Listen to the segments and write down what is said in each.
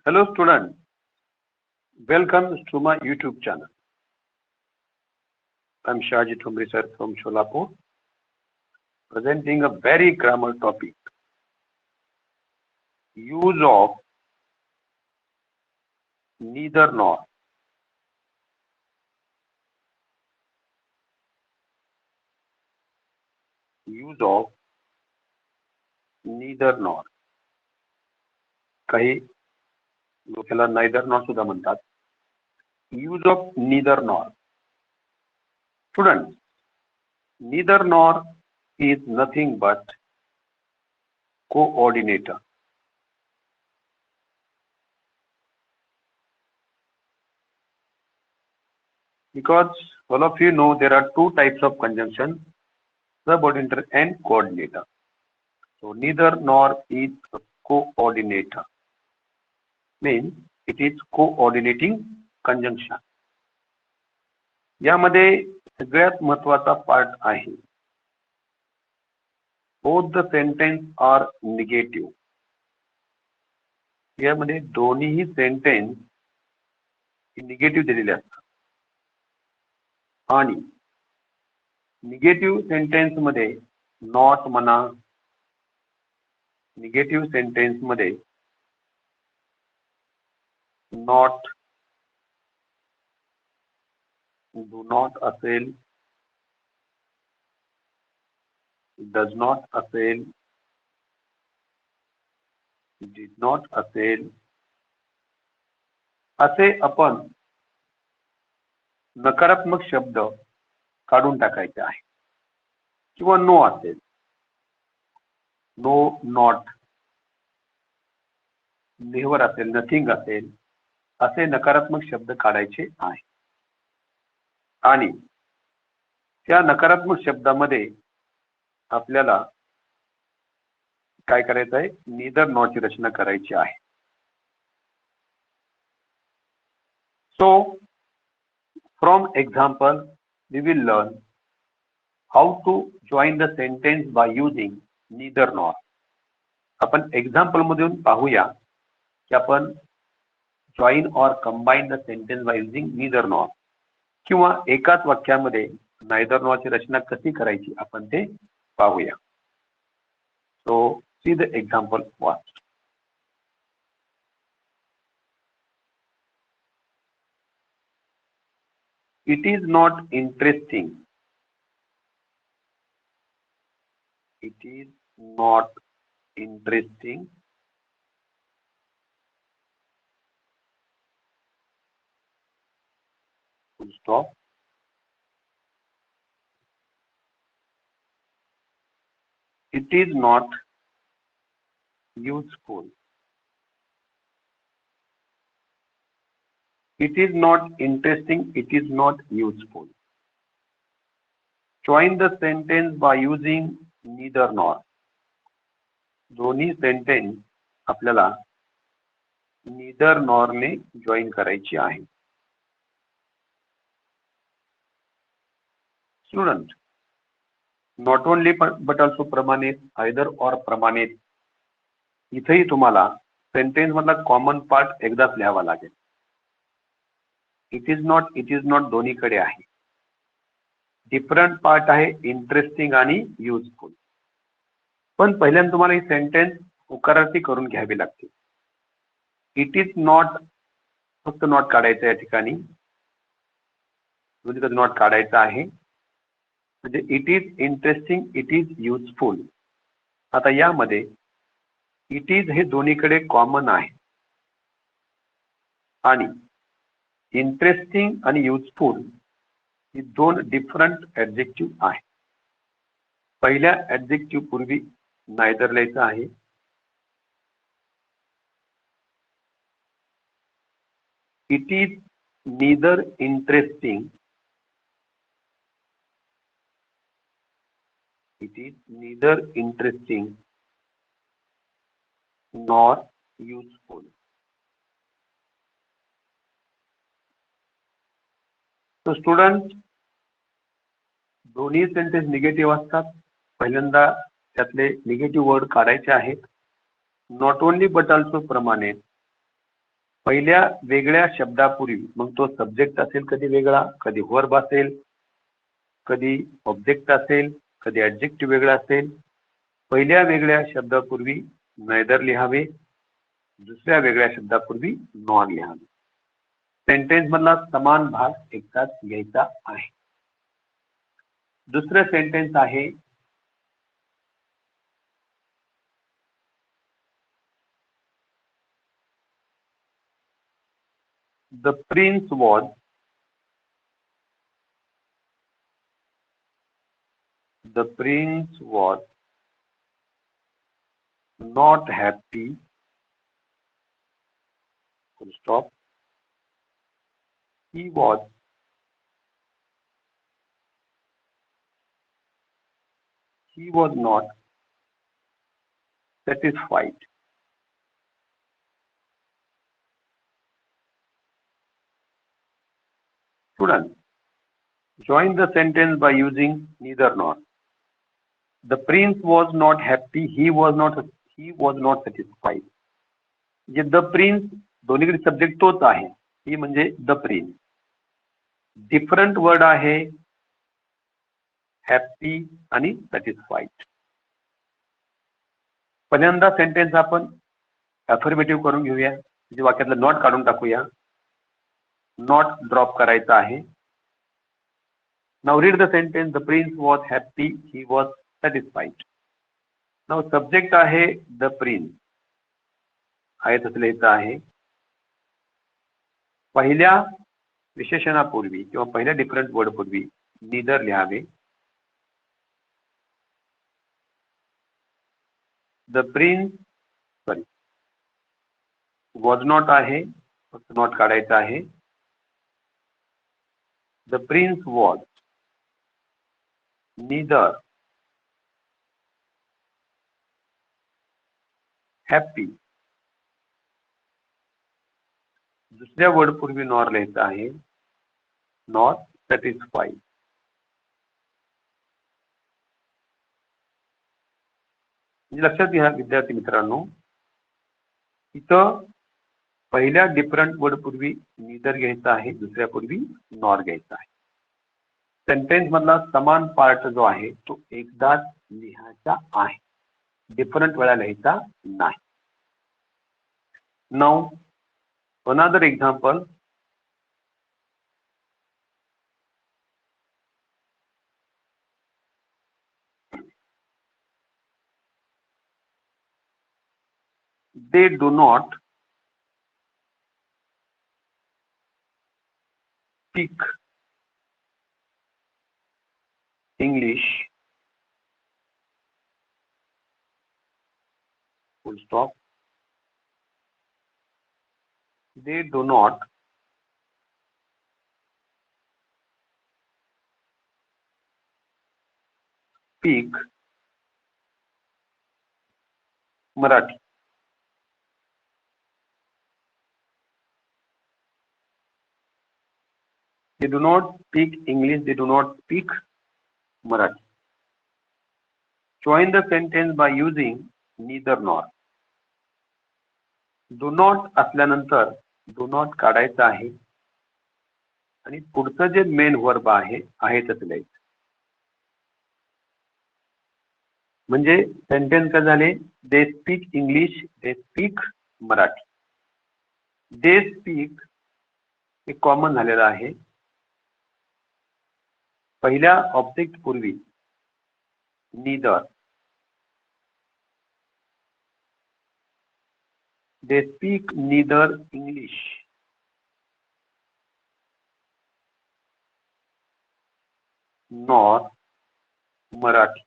Hello student, welcome to my YouTube channel. I'm Shahji Thumri sir from Sholapur, presenting a very grammar topic. Use of neither nor. Use of neither nor. काही लोक याला neither nor सुद्धा म्हणतात. Use of neither nor. Student, neither nor is nothing but coordinator. Because all of you know there are two types of conjunction, subordinator and coordinator. So neither nor is a coordinator. Means it is coordinating conjunction. यामध्ये सगळ्यात महत्वाचा part आहे both the sentence are negative. यामध्ये दोन्हीही sentence negative दिलेले असतात आणि negative sentence मध्ये नॉट म्हणा, निगेटिव्ह सेंटेन्स मध्ये नॉट, डू नॉट असेल, डज नॉट असेल, डिड नॉट असेल, असे आपण नकारात्मक शब्द काढून टाकायचे आहे. किंवा नो असेल, नो, नॉट, नेव्हर असेल, नथिंग असेल, असे नकारात्मक शब्द काढायचे आहे. आणि त्या नकारात्मक शब्दामध्ये आपल्याला काय करायचं आहे, नीदर नॉरची रचना करायची आहे. So from example we will learn how to join the sentence by using neither nor. आपण एक्झाम्पल मधून पाहूया की आपण join or combine the sentence by using neither nor किंवा एकाच वाक्यामध्ये neither nor ची रचना कशी करायची आपण ते पाहूया. So see the example first. It is not interesting. It is not interesting. Full stop. It is not useful. It is not interesting. It is not useful. Join the sentence by using neither nor. दोन्ही sentence आपल्याला neither nor ने join करायची आहे. Student, not only but also प्रमाणित, either और प्रमाणित, इथेही तुम्हाला सेंटेन्स मधला कॉमन पार्ट एकदाच लिहावा लागेल. इट इज नॉट दोन्हीकडे आहे. डिफरंट पार्ट आहे इंटरेस्टिंग आणि युजफुल. पण पहिल्यांदा तुम्हाला ही सेंटेन्स उकारार्थी करून घ्यावी लागते. इट इज नॉट, फक्त नॉट काढायचं या ठिकाणी, नॉट काढायचा आहे. म्हणजे it is interesting, it is useful. आता यामध्ये इट इज हे दोन्हीकडे कॉमन आहे आणि इंटरेस्टिंग आणि युजफुल ही दोन डिफरंट ऍडजेक्टिव्ह आहे. पहिल्या ऍडजेक्टिव्ह पूर्वी नायदर लिहायचं आहे. It is neither interesting, it is neither interesting nor useful. तो स्टुडंट, दोन्ही सेंटेन्स निगेटिव्ह असतात. पहिल्यांदा त्यातले निगेटिव्ह वर्ड काढायचे आहेत. नॉट ओनली बट ऑल्सो प्रमाणे पहिल्या वेगळ्या शब्दापूर्वी मग तो सब्जेक्ट असेल कधी वेगळा, कधी वर्ब असेल, कधी ऑब्जेक्ट असेल, कधी ॲडजेक्टिव्ह वेगळा असेल. पहिल्या वेगळ्या शब्दापूर्वी नेदर लिहावे, दुसऱ्या वेगळ्या शब्दापूर्वी नॉर लिहावे. सेंटेन्स मधला समान भाग एकदाच घ्यायचा आहे. दुसरं सेंटेन्स आहे the prince was not happy, full stop. He was not satisfied. Students, join the sentence by using neither nor. The prince was not happy, he was not satisfied. J the prince दोन्हीकडे subject तोच आहे, ही म्हणजे the prince. Different word आहे happy आणि satisfied. पहिल्यांदा sentence आपण affirmative करून घेऊया, म्हणजे वाक्यातलं नॉट काढून टाकूया. नॉट ड्रॉप करायचा आहे. Now read the sentence. The prince was happy, he was satisfied. Now subject आहे द प्रिन्स, आहे तसं लिहायचं आहे. पहिल्या विशेषणापूर्वी किंवा पहिल्या डिफरंट वर्ड पूर्वी नीदर लिहावे. द प्रिन्स वॉज नॉट आहे, फक्त नॉट काढायचं आहे. The prince was neither happy. दुसऱ्या वर्ड पूर्वी नॉर लिहायचं आहे, नॉट सॅटिस्फाईड. लक्षात घ्या विद्यार्थी मित्रांनो, इथं पहिल्या डिफरंट वर्ड पूर्वी नीदर घ्यायचा आहे, दुसऱ्या पूर्वी नॉर घ्यायचा आहे. सेंटेन्स मधला समान पार्ट जो आहे तो एकदाच लिहायचा आहे, डिफरंट वेळा लिहायचा नाही. Now another example. They do not speak English, full stop. They do not speak Marathi. They do not speak English, they do not speak Marathi. Join the sentence by using neither nor. Do not असल्यानंतर do not काढायचा आहे आणि पुढचं जे main verb आहे तसं लिहायचं. म्हणजे sentence काय झाले, they speak English, they speak Marathi. They speak हे कॉमन झालेलं आहे. पहिल्या ऑब्जेक्ट पूर्वी neither. They speak neither English nor Marathi.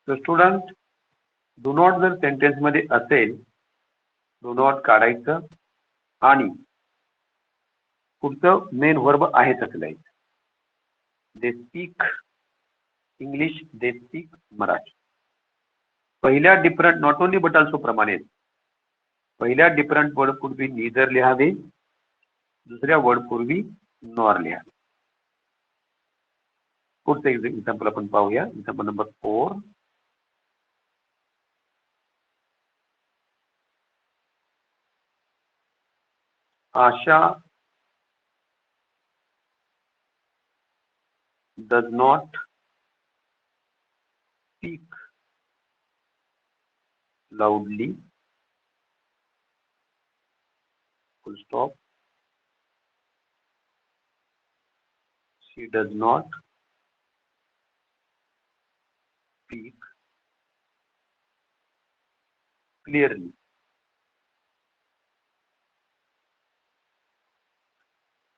Student, do not जर सेंटेन्स मध्ये असेल, डू नॉट काढायचं आणि पुढचं मेन वर्ब आहे तसं लिहायचं. They speak English, they speak Marathi. पहिल्या different not only but also प्रमाणे पहिल्या डिफरंट वर्ड पूर्वी नीदर लिहावे, दुसऱ्या वर्ड पूर्वी नॉर लिहावे. पुढचं एक्झाम्पल आपण पाहूया. Example number 4. Asha does not speak loudly, full stop. She does not speak clearly.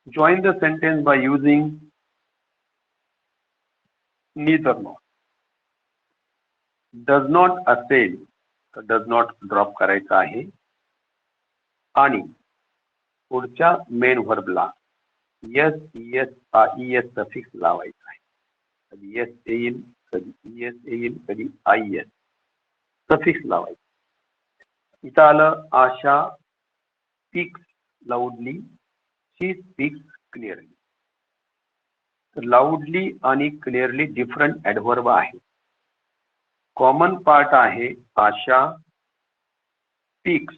Join the sentence by using neither nor. Does not असेल तर does not ड्रॉप करायचा आहे आणि पुढच्या मेन व्हर्बला एस एस एस सफिक्स लावायचा आहे. कधी एस येईल, कधी एस येईल, कधी आय एस सफिक्स लावायचा. इथं आलं Asha speaks loudly, she speaks clearly. तर लाऊडली आणि क्लिअरली डिफरंट ॲडव्हर्ब आहे. कॉमन पार्ट आहे आशा स्पीक्स,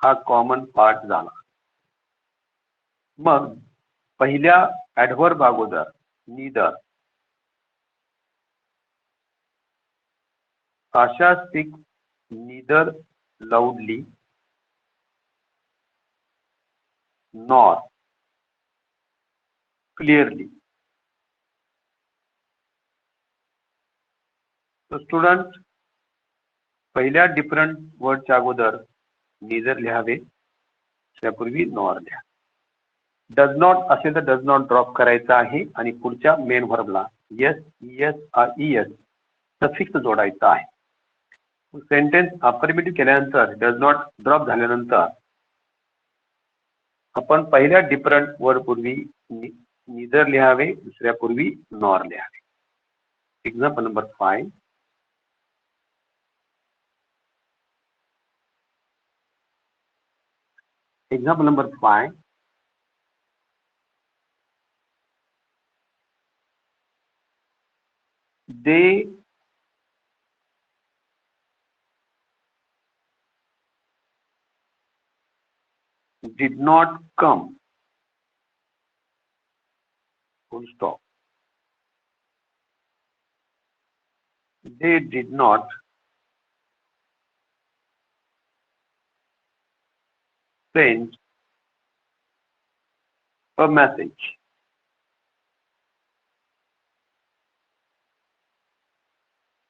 हा कॉमन पार्ट झाला. मग पहिल्या ॲडव्हर्ब अगोदर neither. Asha speaks neither loudly nor clearly. तर स्टुडंट पहिल्या डिफरंट वर्डच्या अगोदर नीदर लिहावे, त्यापूर्वी नॉर लिहा. डज नॉट असेल तर डज नॉट ड्रॉप करायचा आहे आणि पुढच्या मेन व्हर्बला एस एस एस सफिक्स जोडायचा आहे. सेंटेन्स अफर्मेटिव्ह केल्यानंतर डज नॉट ड्रॉप झाल्यानंतर आपण पहिल्या डिफरंट वर्ड पूर्वी नीदर लिहावे, दुसऱ्या पूर्वी नॉर लिहावे. Example number 5. Example number 5. They did not come. Full stop. They did not send a message.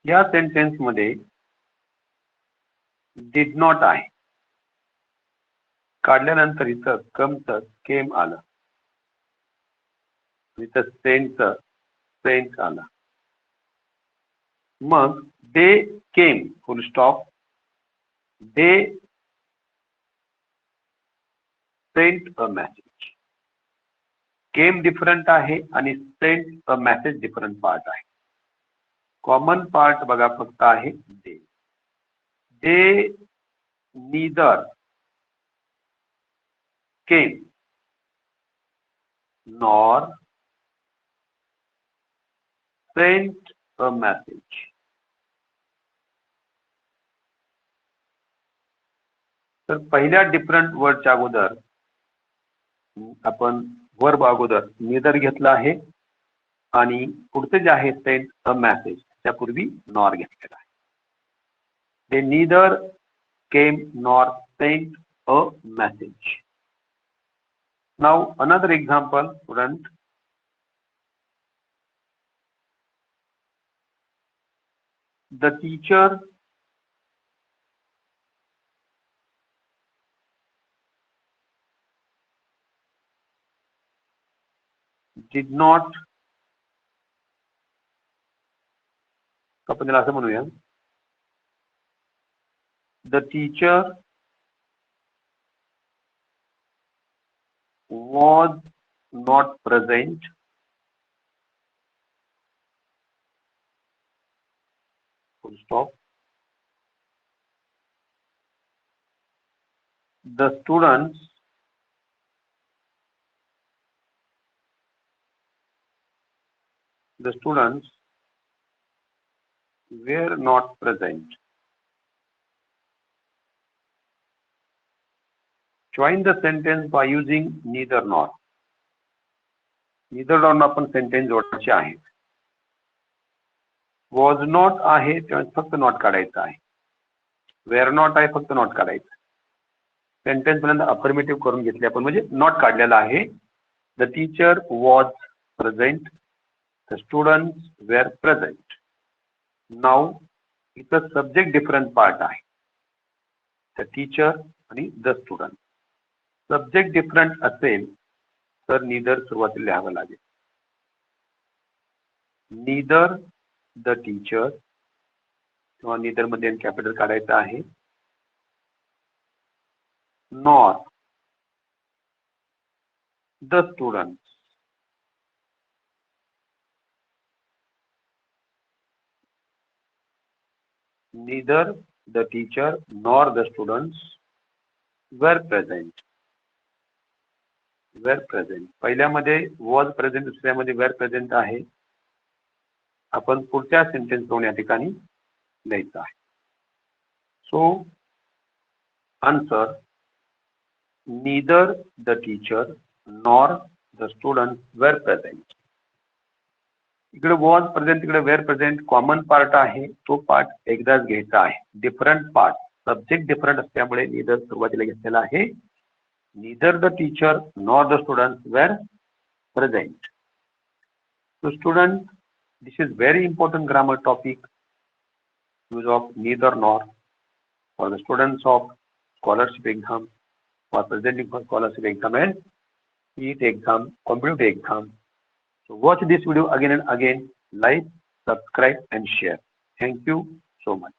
या सेंटेन्स मध्ये डिड नॉट आहे, काढल्यानंतर इथं कमचं केम आलं, इथं सेंटचं सेंट आलं. मग they came full stop. They sent a message. Came different आहे आणि sent a message different part आहे. कॉमन पार्ट बघा फक्त आहे they. They neither came nor sent a message. तर पहिल्या डिफरंट वर्डच्या अगोदर आपण वर्ब अगोदर नीदर घेतला आहे आणि पुढचे जे आहे सेंट अ मेसेज त्यापूर्वी नॉर घेतलेला आहे. They neither came nor sent a message. Now another example student. The teacher did not, आपण त्याला असं म्हणूया, the teacher was not present full stop. The students were not present. join the sentence by using neither nor. neither nor आपण sentence जोडायचे आहे. was not आहे तेव्हा फक्त नॉट काढायचं आहे. were not आहे फक्त नॉट काढायचं. सेंटेन्स पर्यंत अफर्मेटिव्ह करून घेतले आपण म्हणजे नॉट काढलेला आहे. The teacher was present. The students were present. नाव इथं सब्जेक्ट डिफरंट पार्ट आहे. द टीचर आणि द स्टुडंट. सब्जेक्ट डिफरंट असेल तर नीदर सुरुवातीला लिहावं लागेल. नीदर द टीचर किंवा नीदर मध्ये कॅपिटल काढायचं आहे. Nor the students. neither the teacher nor the students were present. were present. पहिल्यामध्ये was present, दुसऱ्यामध्ये were present आहे. आपण पुढच्या सेंटेन्स या ठिकाणी लिहायचं आहे. So answer neither the teacher nor the students were present. इकडे वॉज प्रेझेंट, इकडे वेर प्रेझेंट कॉमन पार्ट आहे. तो पार्ट एकदाच घ्यायचा आहे. डिफरंट पार्ट सब्जेक्ट डिफरंट असल्यामुळे नीदर सुरुवातीला घेतलेला आहे. Neither the teacher nor the students were present. So student, this is very important grammar topic. Use of neither nor for the students of scholarship exam, for presenting for scholarship exam and CET exam, competitive exam. So watch this video again and again, like, subscribe and share. Thank you so much.